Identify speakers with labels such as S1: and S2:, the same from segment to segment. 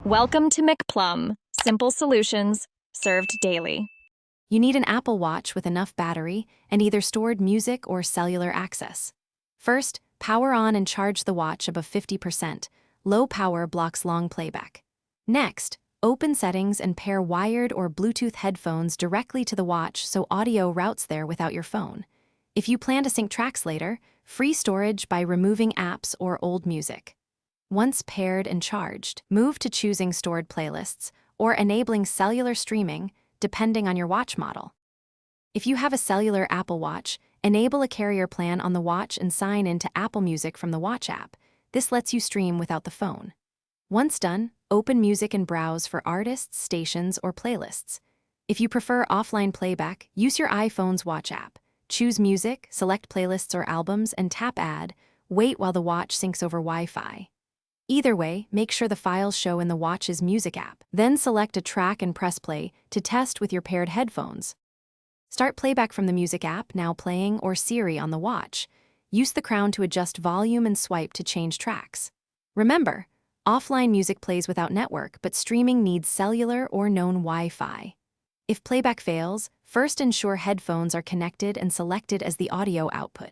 S1: Welcome to McPlum, simple solutions served daily.
S2: You need an Apple Watch with enough battery and either stored music or cellular access. First, power on and charge the watch above 50%. Low power blocks long playback. Next, open settings and pair wired or Bluetooth headphones directly to the watch so audio routes there without your phone. If you plan to sync tracks later, free storage by removing apps or old music. Once paired and charged, move to choosing stored playlists or enabling cellular streaming, depending on your watch model. If you have a cellular Apple Watch, enable a carrier plan on the watch and sign in to Apple Music from the Watch app. This lets you stream without the phone. Once done, open music and browse for artists, stations, or playlists. If you prefer offline playback, use your iPhone's Watch app. Choose music, select playlists or albums, and tap Add. Wait while the watch syncs over Wi-Fi. Either way, make sure the files show in the watch's music app. Then select a track and press play to test with your paired headphones. Start playback from the music app, Now Playing, or Siri on the watch. Use the crown to adjust volume and swipe to change tracks. Remember, offline music plays without network, but streaming needs cellular or known Wi-Fi. If playback fails, first ensure headphones are connected and selected as the audio output.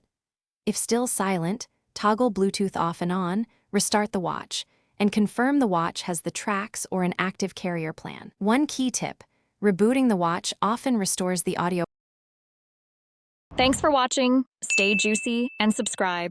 S2: If still silent, toggle Bluetooth off and on, restart the watch, and confirm the watch has the tracks or an active carrier plan. One key tip: rebooting the watch often restores the audio.
S1: Thanks for watching. Stay juicy and subscribe.